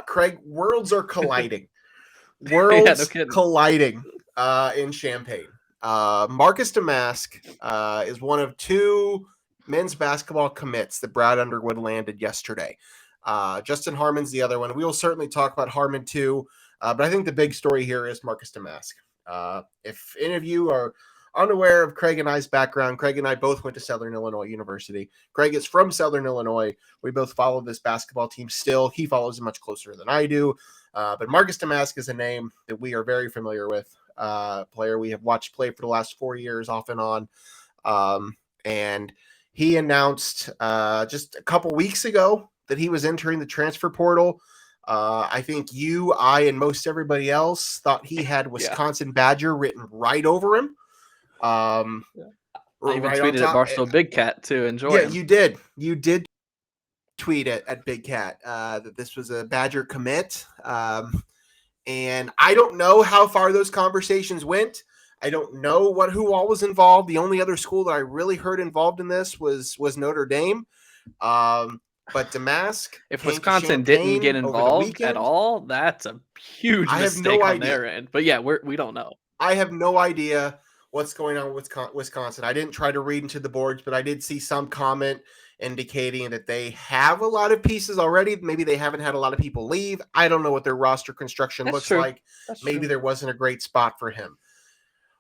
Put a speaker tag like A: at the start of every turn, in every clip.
A: Craig, worlds are colliding.
B: Yeah, no kidding.
A: Colliding in Champaign. Marcus Damask is one of two men's basketball commits that Brad Underwood landed yesterday. Justin Harmon's the other one. We will certainly talk about Harmon too, but I think the big story here is Marcus Damask. If any of you are unaware of Craig and I's background, Craig and I both went to Southern Illinois University. Craig is from Southern Illinois. We both follow this basketball team still. He follows it much closer than I do. But Marcus Damask is a name that we are very familiar with. Player we have watched play for the last 4 years off and on. And he announced just a couple weeks ago that he was entering the transfer portal. I think you, I, and most everybody else thought he had Wisconsin Badger written right over him.
B: I even tweeted at Barstool Big Cat too. Enjoy him.
A: You did. You did tweet at Big Cat that this was a Badger commit. And I don't know how far those conversations went. I don't know who all was involved. The only other school that I really heard involved in this was Notre Dame. But Damask,
B: if Wisconsin didn't get involved at all, that's a huge mistake on their end. But yeah, we don't know.
A: I have no idea what's going on with Wisconsin. I didn't try to read into the boards, but I did see some comment indicating that they have a lot of pieces already. Maybe they haven't had a lot of people leave. I don't know what their roster construction looks like. Maybe there wasn't a great spot for him.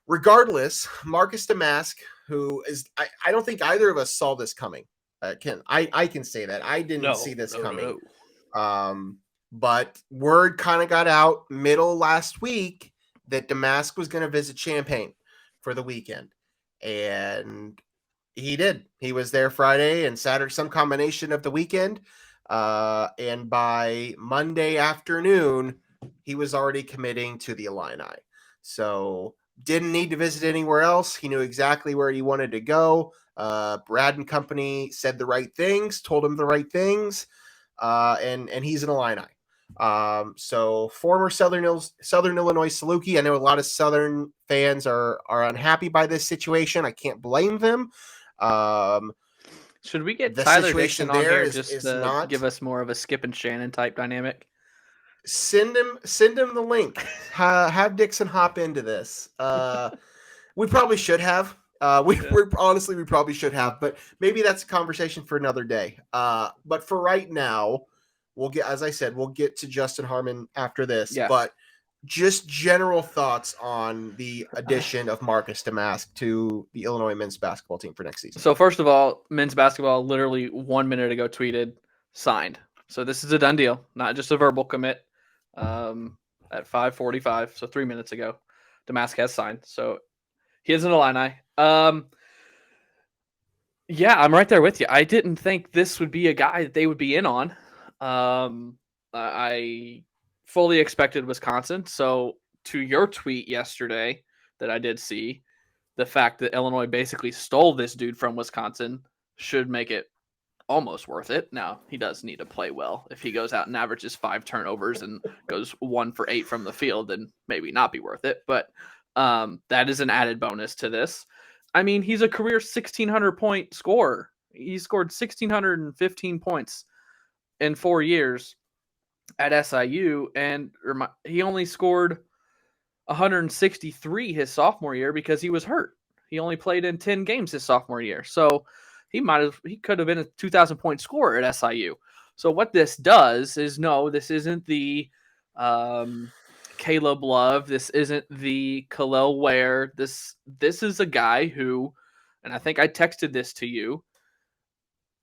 A: Regardless, Marcus Damask, who is, I don't think either of us saw this coming. I can say that. I didn't see this coming. No. But word kind of got out middle last week that Damask was going to visit Champaign for the weekend. And he did. He was there Friday and Saturday, some combination of the weekend. And by Monday afternoon, he was already committing to the Illini. So didn't need to visit anywhere else. He knew exactly where he wanted to go. Brad and company said the right things, told him the right things. And he's an Illini. So former Southern Illinois Saluki. I know a lot of Southern fans are unhappy by this situation. I can't blame them.
B: Should we get Tyler Dixon on here just to give us more of a Skip and Shannon type dynamic?
A: Send him the link. Have Dixon hop into this. We probably should have. We probably should have, but maybe that's a conversation for another day. But for right now, we'll get to Justin Harmon after this. Yeah. But just general thoughts on the addition of Marcus Damask to the Illinois men's basketball team for next season.
B: So first of all, men's basketball literally 1 minute ago tweeted signed. So this is a done deal, not just a verbal commit. At 5:45, so 3 minutes ago, Damask has signed. So he is an Illini. Yeah, I'm right there with you. I didn't think this would be a guy that they would be in on. I fully expected Wisconsin. So to your tweet yesterday that I did see, the fact that Illinois basically stole this dude from Wisconsin should make it almost worth it. Now, he does need to play well. If he goes out and averages 5 turnovers and goes 1 for 8 from the field, then maybe not be worth it. But that is an added bonus to this. I mean, he's a career 1,600-point scorer. He scored 1,615 points in 4 years at SIU, and he only scored 163 his sophomore year because he was hurt. He only played in 10 games his sophomore year. So he could have been a 2,000-point scorer at SIU. So what this does is, no, this isn't the Caleb Love. This isn't the Khalil Ware. This is a guy who, and I think I texted this to you,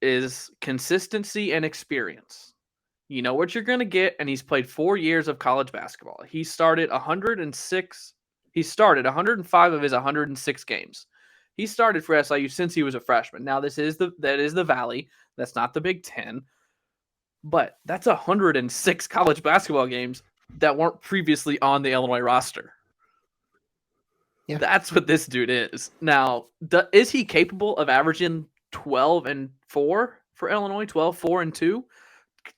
B: is consistency and experience. You know what you're going to get, and he's played 4 years of college basketball. He started 106. He started 105 of his 106 games. He started for SIU since he was a freshman. Now, that is the Valley. That's not the Big Ten. But that's 106 college basketball games that weren't previously on the Illinois roster. Yeah. That's what this dude is. Now, is he capable of averaging 12-4 for Illinois? 12-4-2?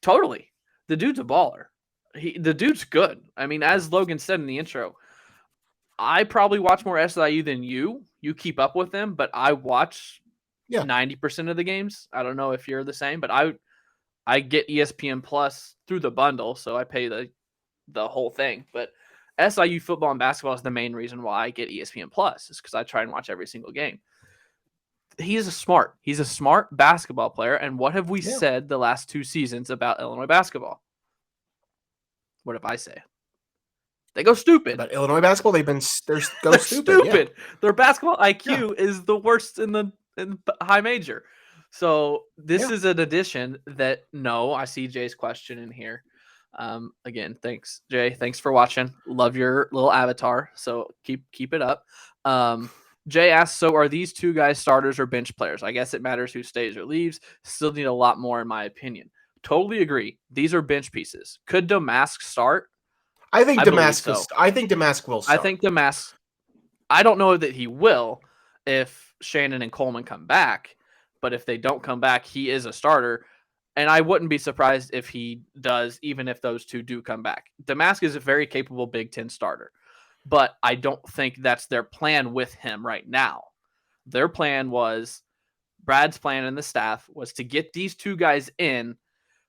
B: Totally. The dude's a baller. The dude's good. I mean, as Logan said in the intro, I probably watch more SIU than you. You keep up with them, but I watch 90% of the games. I don't know if you're the same, but I get ESPN Plus through the bundle, so I pay the whole thing. But SIU football and basketball is the main reason why I get ESPN Plus, is because I try and watch every single game. He's a smart basketball player. And what have we said the last 2 seasons about Illinois basketball? What if I say? They go stupid.
A: About Illinois basketball, they're stupid. Yeah.
B: Their basketball IQ is the worst in high major. So this is an addition that I see Jay's question in here. Again, thanks, Jay. Thanks for watching. Love your little avatar. So keep it up. Jay asks, so are these 2 guys starters or bench players? I guess it matters who stays or leaves. Still need a lot more, in my opinion. Totally agree. These are bench pieces. Could Damask start?
A: I think Damask will start.
B: I think Damask. I don't know that he will if Shannon and Coleman come back, but if they don't come back, he is a starter. And I wouldn't be surprised if he does, even if those 2 do come back. Damask is a very capable Big Ten starter, but I don't think that's their plan with him right now. Their plan was, Brad's plan and the staff was to get these 2 guys in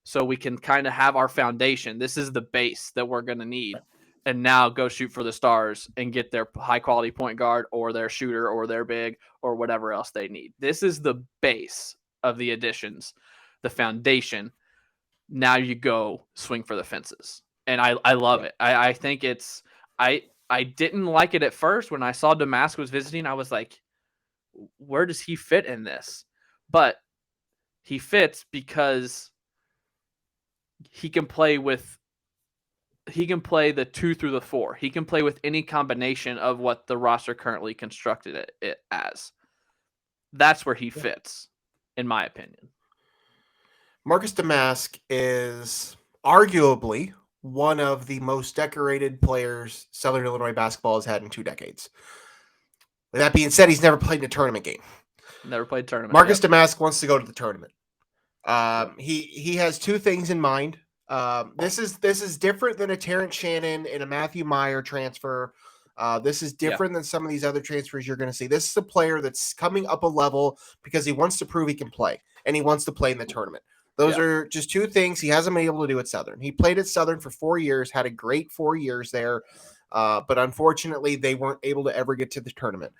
B: so we can kind of have our foundation. This is the base that we're going to need. And now go shoot for the stars and get their high-quality point guard or their shooter or their big or whatever else they need. This is the base of the additions, the foundation. Now you go swing for the fences. And I love it. I think it's – I didn't like it at first. When I saw Damask was visiting, I was like, where does he fit in this? But he fits because – he can play the 2 through the 4. He can play with any combination of what the roster currently constructed it as. That's where he fits, in my opinion.
A: Marcus Damask is arguably one of the most decorated players Southern Illinois basketball has had in 2 decades. With that being said, he's never played in a tournament game.
B: Never played tournament.
A: Marcus Damask wants to go to the tournament. He has 2 things in mind. This is different than a Terrence Shannon and a Matthew Meyer transfer. This is different than some of these other transfers you're going to see. This is a player that's coming up a level because he wants to prove he can play, and he wants to play in the tournament. Those are just 2 things he hasn't been able to do at Southern. He played at Southern for 4 years, had a great 4 years there, but unfortunately they weren't able to ever get to the tournament.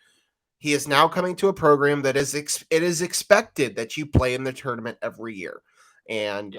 A: He is now coming to a program that it is expected that you play in the tournament every year. And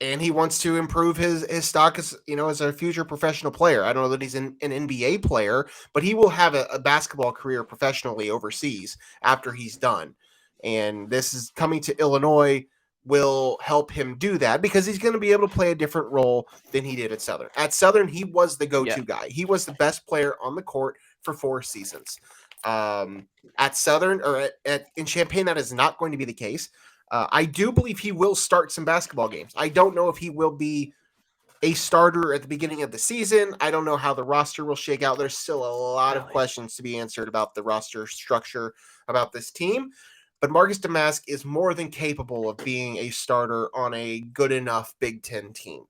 A: and he wants to improve his stock as a future professional player. I don't know that he's an NBA player, but he will have a basketball career professionally overseas after he's done. And this is coming to Illinois will help him do that because he's going to be able to play a different role than he did at Southern. At Southern, he was the go-to guy. He was the best player on the court for 4 seasons. At Southern or in Champaign, that is not going to be the case. I do believe he will start some basketball games. I don't know if he will be a starter at the beginning of the season. I don't know how the roster will shake out. There's still a lot of questions to be answered about the roster structure about this team. But Marcus Damask is more than capable of being a starter on a good enough Big Ten team.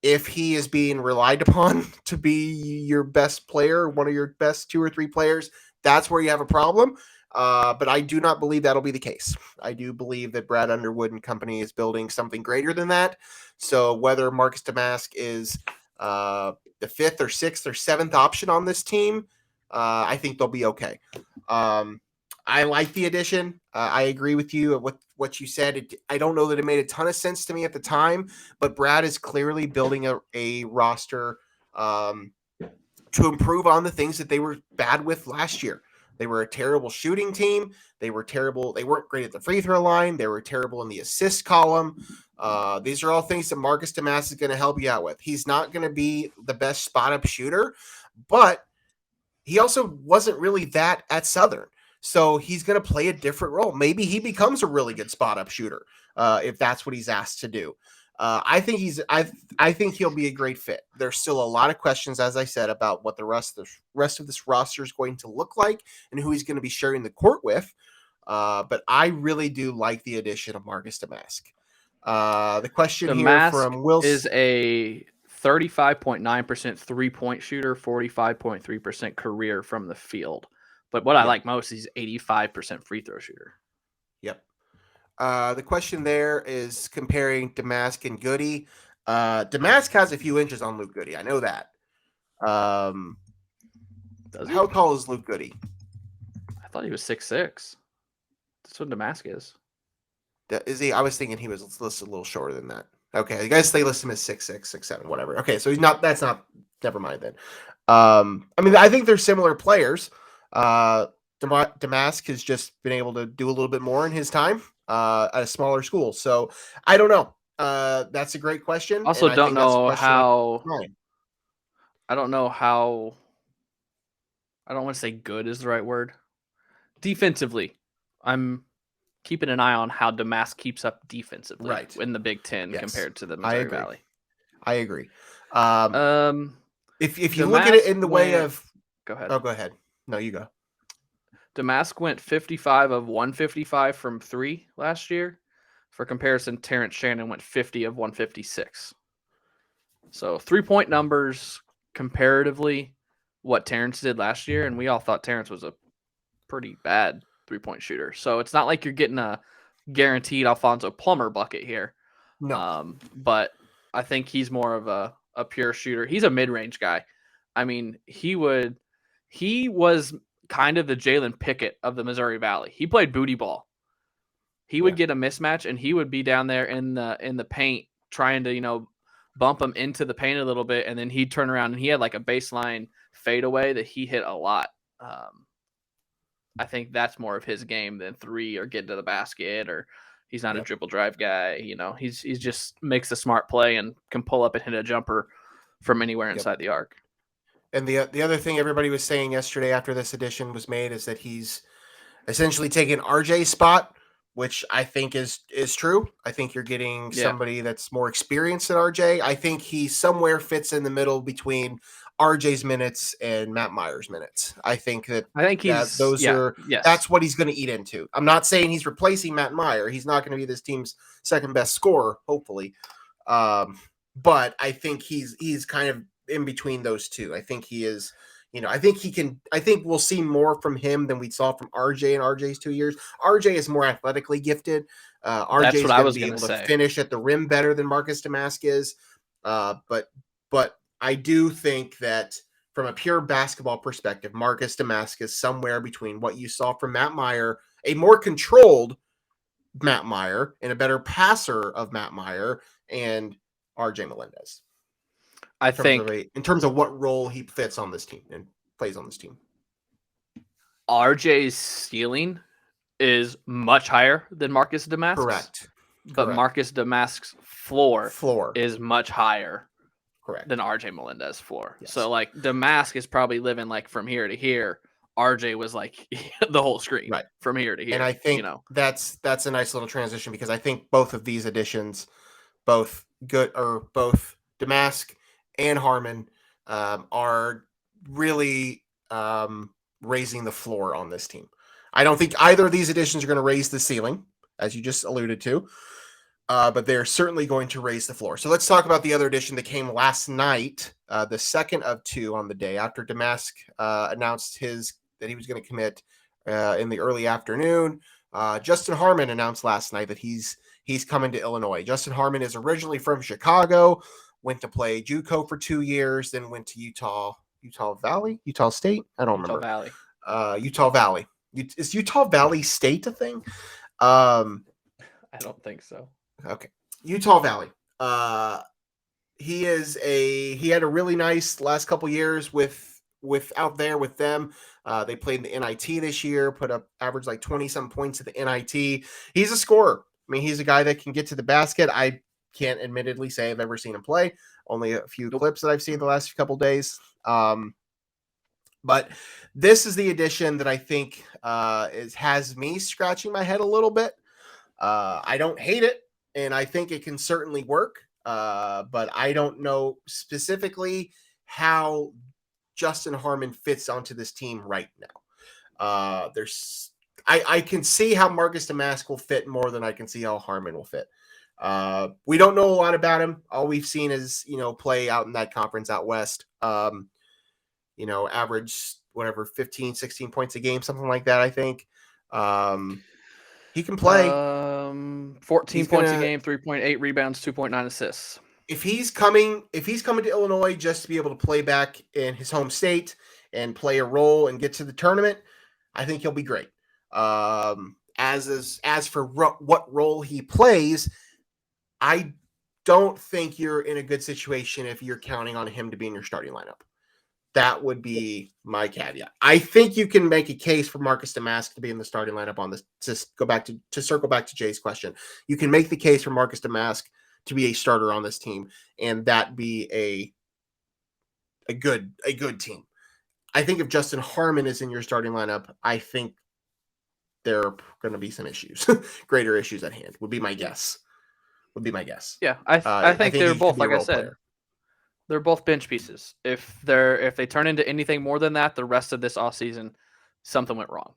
A: If he is being relied upon to be your best player, one of your best 2 or 3 players, that's where you have a problem. But I do not believe that'll be the case. I do believe that Brad Underwood and company is building something greater than that. So whether Marcus Damask is the 5th or 6th or 7th option on this team, I think they'll be okay. I like the addition. I agree with you with what you said. I don't know that it made a ton of sense to me at the time, but Brad is clearly building a roster to improve on the things that they were bad with last year. They were a terrible shooting team. They were terrible. They weren't great at the free throw line. They were terrible in the assist column. These are all things that Marcus Damask is going to help you out with. He's not going to be the best spot-up shooter, but he also wasn't really that at Southern. So he's going to play a different role. Maybe he becomes a really good spot-up shooter if that's what he's asked to do. I think he'll be a great fit. There's still a lot of questions, as I said, about what the rest of this roster is going to look like and who he's going to be sharing the court with. But I really do like the addition of Marcus Damask. The question
B: Damask
A: here from Wilson
B: is a 35.9% 3-point shooter, 45.3% career from the field. But what I like most is 85% free throw shooter.
A: Yep. The question there is comparing Damask and Goody. Damask has a few inches on Luke Goody. I know that. Um,
B: Does he?
A: how tall is Luke Goody?
B: I thought he was 6'6". That's what Damask is.
A: Is he? I was thinking he was listed a little shorter than that. Okay, I guess they list him as 6'6", 6'7", whatever. Okay, so he's not. That's not. Never mind then. I mean, I think they're similar players. Damask has just been able to do a little bit more in his time at a smaller school. So I don't know. That's a great question.
B: Also,
A: and I
B: don't
A: think that's a
B: know
A: question
B: how.
A: mine.
B: I don't know how. I don't want to say good is the right word. Defensively, I'm keeping an eye on how Damask keeps up defensively
A: Right.
B: in the Big Ten
A: Yes.
B: compared to the
A: I
B: Missouri
A: agree.
B: Valley.
A: I agree. If you look at it in the way of,
B: go ahead.
A: Oh, go ahead. No, you go.
B: Damask went 55 of 155 from 3 last year. For comparison, Terrence Shannon went 50 of 156. So 3-point numbers comparatively what Terrence did last year, and we all thought Terrence was a pretty bad 3-point shooter. So it's not like you're getting a guaranteed Alfonso Plummer bucket here.
A: No.
B: But I think he's more of a pure shooter. He's a mid-range guy. I mean, he was kind of the Jalen Pickett of the Missouri Valley. He played booty ball. He would get a mismatch and he would be down there in the paint trying to, bump him into the paint a little bit, and then he'd turn around and he had like a baseline fadeaway that he hit a lot. I think that's more of his game than 3 or getting to the basket, or he's not a dribble drive guy. He's just makes a smart play and can pull up and hit a jumper from anywhere inside the arc.
A: And the other thing everybody was saying yesterday after this addition was made is that he's essentially taken RJ's spot, which I think is true. I think you're getting somebody that's more experienced than RJ. I think he somewhere fits in the middle between RJ's minutes and Matt Meyer's minutes. I think
B: he's
A: that's what he's going to eat into. I'm not saying he's replacing Matt Meyer. He's not going to be this team's second best scorer, hopefully. But I think he's kind of in between those two. I think he is. I think we'll see more from him than we saw from RJ in RJ's 2 years. RJ is more athletically gifted. RJ is going to be able to finish at the rim better than Marcus Damask is. But I do think that from a pure basketball perspective, Marcus Damask is somewhere between what you saw from Matt Meyer, a more controlled Matt Meyer, and a better passer of Matt Meyer, and RJ Melendez.
B: I think
A: in terms of what role he fits on this team and plays on this team.
B: RJ's ceiling is much higher than Marcus Damask's.
A: Correct.
B: But Marcus Damask's floor is much higher than RJ Melendez's floor. Yes. So like Damask is probably living like from here to here. RJ was like the whole screen from here to here.
A: And I think that's a nice little transition because I think both of these additions, both Damask and Harmon are really raising the floor on this team. I don't think either of these additions are going to raise the ceiling, as you just alluded to, but they're certainly going to raise the floor. So let's talk about the other addition that came last night, the second of 2 on the day after Damask announced that he was going to commit in the early afternoon. Justin Harmon announced last night that he's coming to Illinois. Justin Harmon is originally from Chicago, went to play JUCO for 2 years, then went to Utah State. I don't remember. Utah Valley. Is Utah Valley State a thing?
B: I don't think so.
A: Okay. Utah Valley. He had a really nice last couple years with out there with them. They played in the NIT this year, averaged like 20-some points at the NIT. He's a scorer. I mean, he's a guy that can get to the basket. I can't admittedly say I've ever seen him play. Only a few clips that I've seen the last couple days. But this is the addition that I think has me scratching my head a little bit. I don't hate it, and I think it can certainly work. But I don't know specifically how Justin Harmon fits onto this team right now. I can see how Marcus Damask will fit more than I can see how Harmon will fit. We don't know a lot about him. All we've seen is, play out in that conference out west. Average 15, 16 points a game, something like that, I think. He can play.
B: 14 points a game, 3.8 rebounds, 2.9 assists.
A: If he's coming to Illinois just to be able to play back in his home state and play a role and get to the tournament, I think he'll be great. As for what role he plays, I don't think you're in a good situation if you're counting on him to be in your starting lineup. That would be my caveat. I think you can make a case for Marcus Damask to be in the starting lineup on this. To circle back to Jay's question, you can make the case for Marcus Damask to be a starter on this team, and that be a good team. I think if Justin Harmon is in your starting lineup, I think there are going to be some issues, greater issues at hand. Would be my guess.
B: Yeah, I think they're both, like I said,
A: player.
B: They're both bench pieces. If they turn into anything more than that, the rest of this offseason, something went wrong.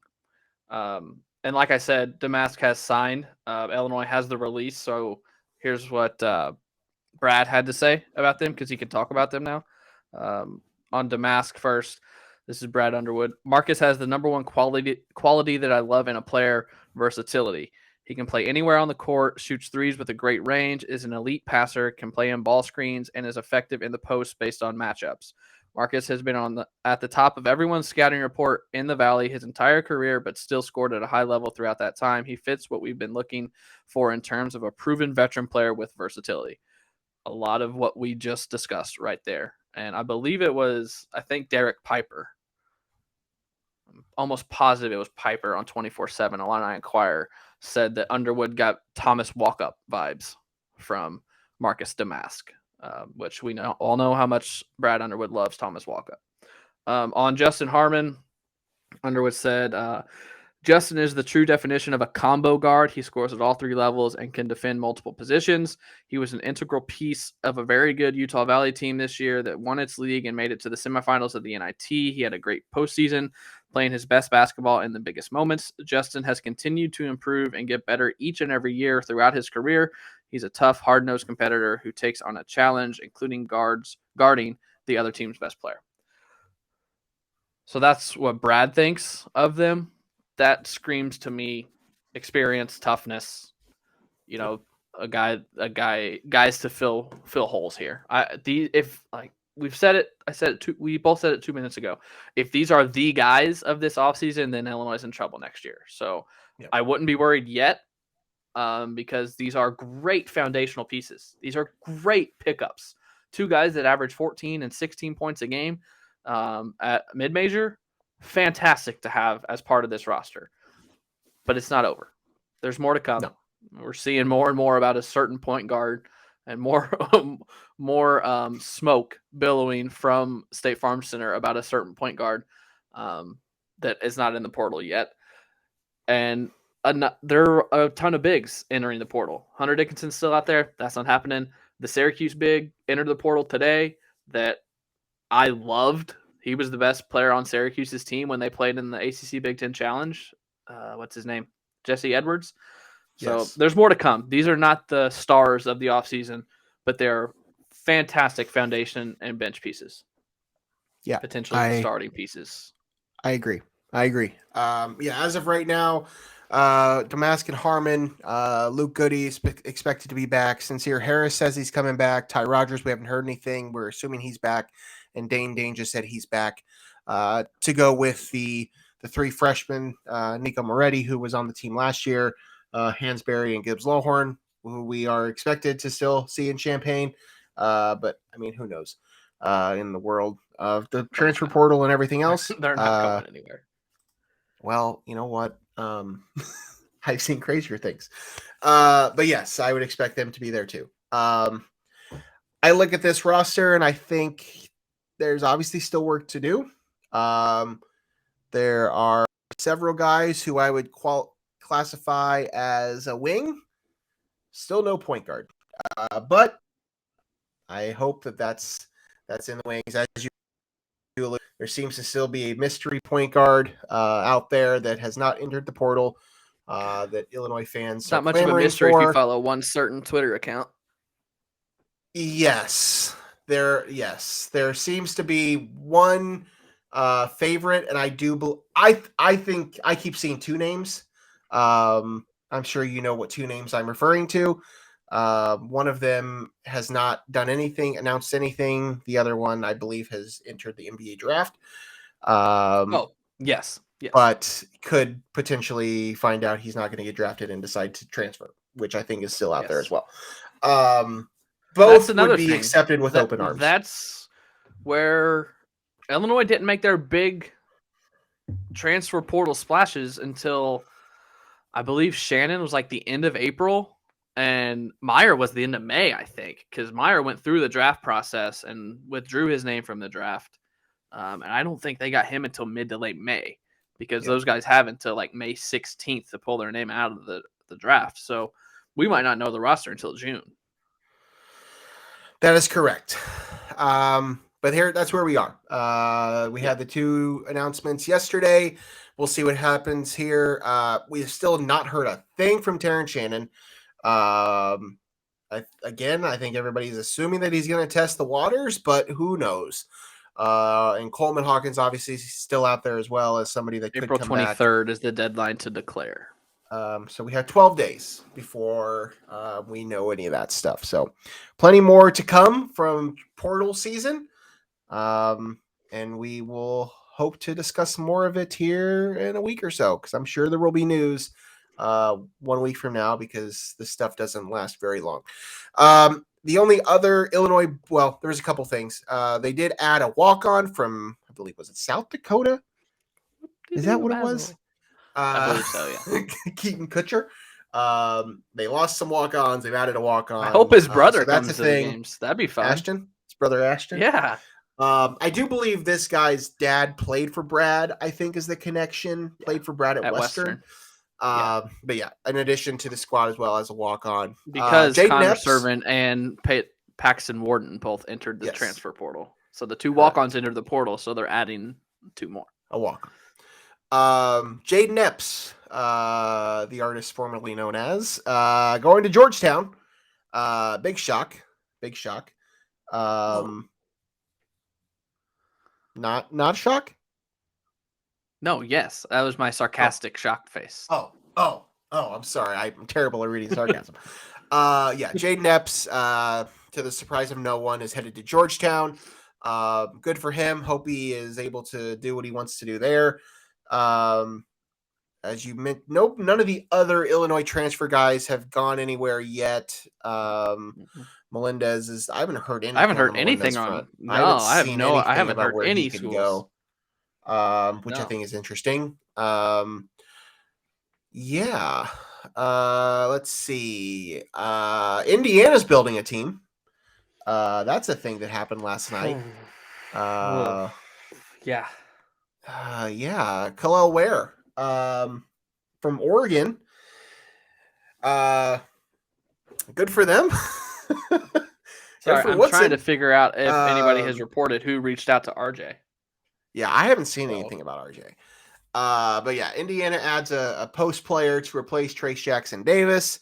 B: And like I said, Damask has signed. Illinois has the release. So here's what Brad had to say about them, because he can talk about them now. On Damask first, this is Brad Underwood. Marcus has the number one quality that I love in a player: versatility. He can play anywhere on the court, shoots threes with a great range, is an elite passer, can play in ball screens, and is effective in the post based on matchups. Marcus has been at the top of everyone's scouting report in the Valley his entire career, but still scored at a high level throughout that time. He fits what we've been looking for in terms of a proven veteran player with versatility. A lot of what we just discussed right there. And I believe it was, Derek Piper. I'm almost positive it was Piper on 24/7 Illini Inquirer said that Underwood got Thomas Walkup vibes from Marcus Damask, which we all know how much Brad Underwood loves Thomas Walkup. On Justin Harmon, Underwood said, Justin is the true definition of a combo guard. He scores at all three levels and can defend multiple positions. He was an integral piece of a very good Utah Valley team this year that won its league and made it to the semifinals of the NIT. He had a great postseason, playing his best basketball in the biggest moments. Justin has continued to improve and get better each and every year throughout his career. He's a tough, hard-nosed competitor who takes on a challenge, including guarding the other team's best player. So that's what Brad thinks of them. That screams to me experience, toughness, guys to fill holes here. We both said it 2 minutes ago. If these are the guys of this offseason, then Illinois is in trouble next year. So yep. I wouldn't be worried yet, because these are great foundational pieces. These are great pickups. Two guys that average 14 and 16 points a game at mid-major. Fantastic to have as part of this roster, but it's not over. There's more to come. No. We're seeing more and more about a certain point guard, and more smoke billowing from State Farm Center about a certain point guard that is not in the portal yet. And there are a ton of bigs entering the portal. Hunter Dickinson's still out there. That's not happening. The Syracuse big entered the portal today that I loved. He was the best player on Syracuse's team when they played in the ACC Big Ten Challenge. What's his name? Jesse Edwards. So yes. There's more to come. These are not the stars of the offseason, but they're fantastic foundation and bench pieces.
A: Yeah.
B: Potentially starting pieces.
A: I agree. As of right now, Domask and Harmon, Luke Goody's expected to be back. Sincere Harris says he's coming back. Ty Rogers, we haven't heard anything. We're assuming he's back. And Dane just said he's back to go with the three freshmen, Nico Moretti, who was on the team last year, Hansberry and Gibbs Lowhorn, who we are expected to still see in Champaign. But, I mean, who knows in the world of the transfer portal and everything else.
B: They're not going anywhere.
A: Well, you know what? I've seen crazier things. But, yes, I would expect them to be there too. I look at this roster and I think there's obviously still work to do. There are several guys who I would classify as a wing. Still no point guard. But I hope that's in the wings. As you do, there seems to still be a mystery point guard out there that has not entered the portal that Illinois fans
B: it's not much of a mystery if you follow one certain Twitter account.
A: Yes. There seems to be one favorite, and I think I keep seeing two names. I'm sure you know what two names I'm referring to. One of them has not announced anything. The other one, I believe, has entered the NBA draft.
B: Yes.
A: But could potentially find out he's not going to get drafted and decide to transfer, which I think is still out there as well. Both would be accepted with open arms.
B: That's where Illinois didn't make their big transfer portal splashes until I believe Shannon was like the end of April and Meyer was the end of May, I think, because Meyer went through the draft process and withdrew his name from the draft. And I don't think they got him until mid to late May because those guys have until like May 16th to pull their name out of the draft. So we might not know the roster until June.
A: That is correct. But that's where we are. We had the two announcements yesterday. We'll see what happens here. We have still not heard a thing from Terrence Shannon. I think everybody's assuming that he's going to test the waters, but who knows? And Coleman Hawkins obviously is still out there as well as somebody that
B: April
A: could come
B: 23rd
A: back.
B: Is the deadline to declare.
A: So we have 12 days before we know any of that stuff. So plenty more to come from portal season. And we will hope to discuss more of it here in a week or so, because I'm sure there will be news 1 week from now, because this stuff doesn't last very long. The only other Illinois, well, there's a couple things. They did add a walk-on from, I believe, was it South Dakota? Is that what it was?
B: I believe so, yeah.
A: Keaton Kutcher. They lost some walk-ons. They've added a walk-on.
B: I hope his brother
A: so
B: comes to the games. That'd be fun.
A: Ashton? His brother Ashton?
B: Yeah.
A: I do believe this guy's dad played for Brad, I think is the connection. Played for Brad at Western. But yeah, in addition to the squad as well as a walk-on.
B: Because Connor Servant and Paxton Warden both entered the transfer portal. So the two walk-ons entered the portal, so they're adding two more.
A: A walk-on. Jaden Epps, the artist formerly known as, going to Georgetown. Big shock. Not shock?
B: No, yes. That was my sarcastic shocked face.
A: I'm sorry. I'm terrible at reading sarcasm. Jaden Epps, to the surprise of no one, is headed to Georgetown. Good for him. Hope he is able to do what he wants to do there. As you mentioned, none of the other Illinois transfer guys have gone anywhere yet. Melendez is. I haven't heard anything.
B: I haven't heard anything on. No, I haven't heard any schools.
A: Which I think is interesting. Let's see. Indiana's building a team. That's a thing that happened last night.
B: Yeah.
A: Kalel Ware from Oregon. Good for them.
B: Sorry, I'm trying to figure out if anybody has reported who reached out to RJ.
A: Yeah, I haven't seen anything about RJ. But yeah, Indiana adds a post player to replace Trace Jackson Davis.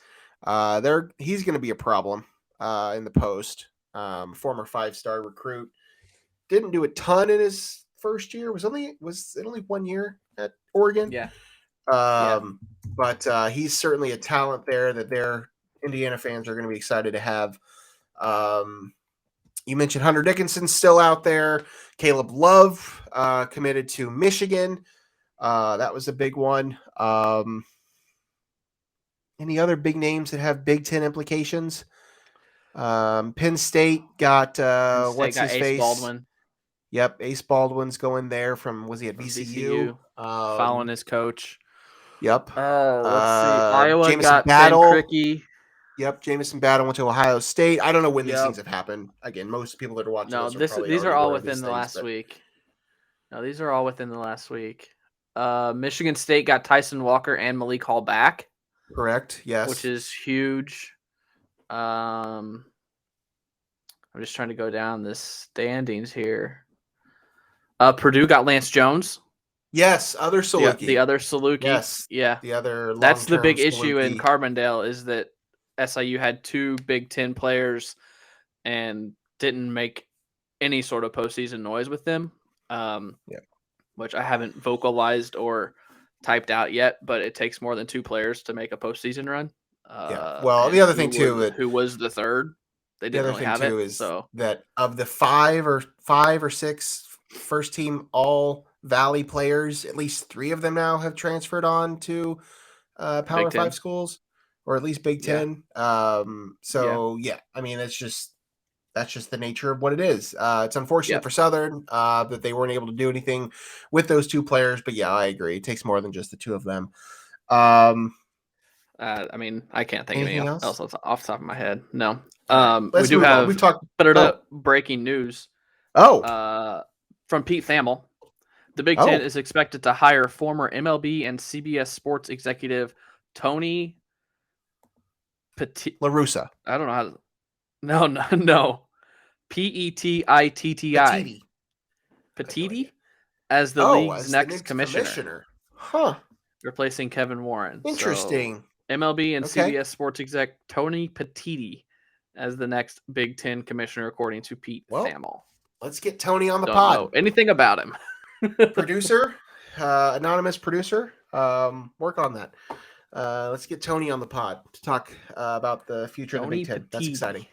A: He's going to be a problem in the post. Former 5-star recruit. Didn't do a ton in his first year. Was it only 1 year at Oregon?
B: Yeah.
A: But he's certainly a talent there that their Indiana fans are going to be excited to have. You mentioned Hunter Dickinson's still out there. Caleb Love committed to Michigan. That was a big one. Any other big names that have Big Ten implications? Penn State got what's his face?
B: Baldwin.
A: Yep, Ace Baldwin's going there was he at VCU?
B: Following his coach.
A: Yep.
B: Let's see. Iowa
A: Jamison
B: got
A: Battle.
B: Ben Krikke.
A: Yep, Jamison Battle went to Ohio State. I don't know when these things have happened. Again, most people that are watching
B: these are all within the last week. No, these are all within the last week. Michigan State got Tyson Walker and Malik Hall back.
A: Correct, yes.
B: Which is huge. I'm just trying to go down the standings here. Purdue got Lance Jones.
A: Yes, other Saluki.
B: The other Saluki.
A: Yes.
B: Yeah.
A: The other
B: That's the big
A: Saluki.
B: issue in Carbondale is that SIU had two Big Ten players and didn't make any sort of postseason noise with them. Which I haven't vocalized or typed out yet, but it takes more than 2 players to make a postseason run.
A: Yeah. Well,
B: And
A: the other thing too,
B: who was the third? They
A: the
B: didn't
A: other
B: really
A: thing
B: have
A: too
B: it.
A: is
B: So
A: that of the five or six first team All Valley players, at least 3 of them now have transferred on to Power
B: Big Ten.
A: 5 schools, or at least Big
B: Yeah.
A: Ten. So yeah, I mean that's just the nature of what it is. It's unfortunate
B: Yep.
A: for Southern that they weren't able to do anything with those 2 players, but yeah, I agree. It takes more than just the 2 of them.
B: I mean, I can't think of
A: Anything
B: anything
A: else?
B: else off the top of my head. No.
A: All right,
B: We
A: let's
B: do
A: move on.
B: have
A: We've talked.
B: breaking news
A: Oh,
B: from Pete Thamel. The Big Ten is expected to hire former MLB and CBS Sports executive Tony
A: LaRussa.
B: I don't know how to. No. Petitti. Petiti as the league's
A: As the
B: next commissioner,
A: Huh.
B: replacing Kevin Warren.
A: Interesting.
B: So MLB and
A: Okay.
B: CBS Sports exec Tony Petitti as the next Big Ten commissioner, according to Pete Thamel.
A: Let's get Tony on the
B: Don't
A: pod.
B: know anything about him.
A: Producer, anonymous producer, work on that. Let's get Tony on the pod to talk about the future of the Big Ten. That's exciting.